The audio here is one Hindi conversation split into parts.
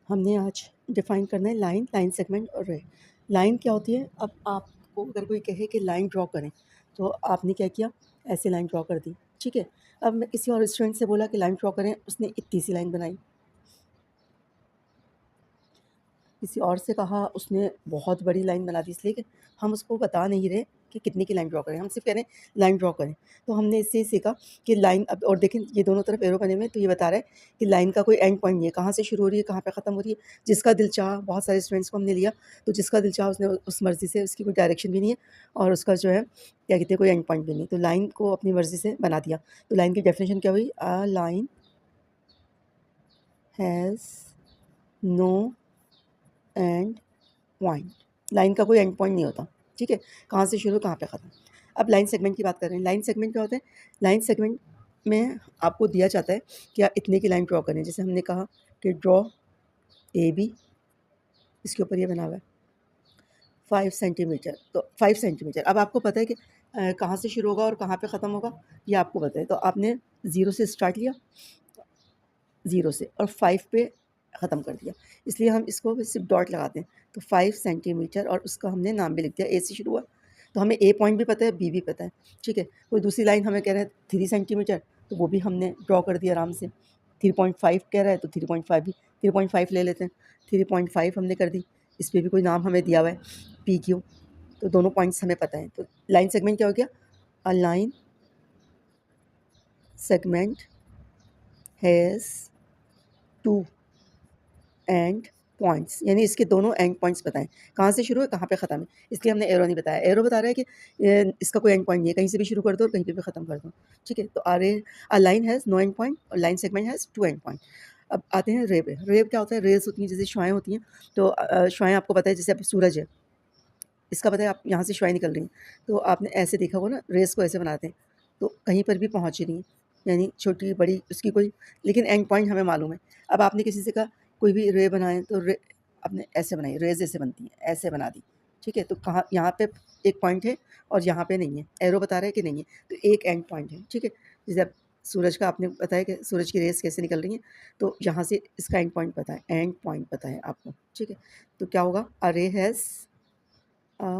हमने आज डिफ़ाइन करना है लाइन, लाइन सेगमेंट और रे। लाइन क्या होती है? अब आपको अगर कोई कहे कि लाइन ड्रॉ करें, तो आपने क्या किया? ऐसे लाइन ड्रॉ कर दी, ठीक है? अब मैं किसी और स्टूडेंट से बोला कि लाइन ड्रॉ करें, उसने इतनी सी लाइन बनाई। किसी और से कहा, उसने बहुत बड़ी लाइन बना दी, इसलिए कि हम उसको बता नहीं रहे कि कितने की लाइन ड्रॉ करें, हम सिर्फ कह रहे हैं लाइन ड्रॉ करें। तो हमने इससे सीखा कि लाइन अब और देखें ये दोनों तरफ एरो बने हुए हैं, तो ये बता रहा है कि लाइन का कोई एंड पॉइंट नहीं है, कहाँ से शुरू हो रही है, कहाँ पे ख़त्म हो रही है। जिसका दिल चाहा, बहुत सारे स्टूडेंट्स को हमने लिया, तो जिसका दिल चाहा उसने उस मर्ज़ी से, उसकी कोई डायरेक्शन भी नहीं है और उसका जो है क्या कहते हैं, कोई एंड पॉइंट भी नहीं। तो लाइन को अपनी मर्ज़ी से बना दिया। तो लाइन की डेफिनेशन क्या हुई? A line has no end point. Line का कोई एंड पॉइंट नहीं होता, ठीक है? कहाँ से शुरू, कहाँ पे ख़त्म। अब लाइन सेगमेंट की बात कर रहे हैं। लाइन सेगमेंट क्या होता है? लाइन सेगमेंट में आपको दिया जाता है कि आप इतने की लाइन ड्रॉ करें। जैसे हमने कहा कि ड्रॉ ए बी, इसके ऊपर ये बना हुआ है 5 सेंटीमीटर, तो 5 सेंटीमीटर। अब आपको पता है कि कहाँ से शुरू होगा और कहाँ पे ख़त्म होगा, ये आपको पता है। तो आपने 0 से स्टार्ट लिया, 0 से, और 5 पे ख़त्म कर दिया। इसलिए हम इसको सिर्फ डॉट लगाते हैं। तो 5 सेंटीमीटर और उसका हमने नाम भी लिख दिया, ए से शुरू हुआ। तो हमें ए पॉइंट भी पता है, बी भी पता है, ठीक है? कोई दूसरी लाइन हमें कह रहा है 3 सेंटीमीटर, तो वो भी हमने ड्रॉ कर दिया आराम से। 3.5 कह रहा है, तो 3.5 भी 3.5 ले लेते हैं। 3.5 हमने कर दी। इस पे भी कोई नाम हमें दिया हुआ है, पी क्यू, तो दोनों पॉइंट्स हमें पता है। तो लाइन सेगमेंट क्या हो गया? A line segment has 2 and points, यानी इसके दोनों एंड पॉइंट्स बताएं, कहाँ से शुरू है, कहाँ पे ख़त्म है। इसलिए हमने एरो नहीं बताया। एरो बता रहा है कि इसका कोई एंड पॉइंट नहीं है, कहीं से भी शुरू कर दो और कहीं पे भी ख़त्म कर दो, ठीक है? तो a line has no end point और line segment has 2 end point. अब आते हैं रे पे। रे क्या होता है? रेज़ होती हैं, जैसे शुआएँ होती हैं। तो शुआएँ आपको पता है, जैसे अब सूरज है, इसका पता है आप यहाँ से शुआएँ निकल रही हैं, तो आपने ऐसे देखा होगा ना, रेज़ को ऐसे बनाते हैं, तो कहीं पर भी पहुँच रही हैं, यानी छोटी बड़ी उसकी कोई, लेकिन एंड पॉइंट हमें मालूम है। अब आपने किसी से कहा कोई भी रे बनाएँ, तो रे आपने ऐसे बनाई, रेज़ ऐसे बनती हैं, ऐसे बना दी, ठीक है? तो कहाँ यहाँ पे एक पॉइंट है और यहाँ पे नहीं है, एरो बता रहा है कि नहीं है, तो एक एंड पॉइंट है, ठीक है? जैसे अब सूरज का आपने बताया कि सूरज की रेज़ कैसे निकल रही हैं, तो यहाँ से इसका एंड पॉइंट पता है, एंड पॉइंट पता है आपको, ठीक है? तो क्या होगा? अ रे has A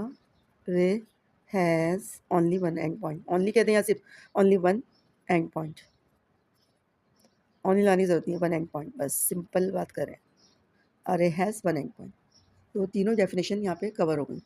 ray has only one end point. Only कहते हैं या सिर्फ only one end point. only लाने की ज़रूरत नहीं है, one end point, बस सिंपल बात करें। A ray has one end point. तो तीनों डेफिनेशन यहाँ पे कवर हो गई।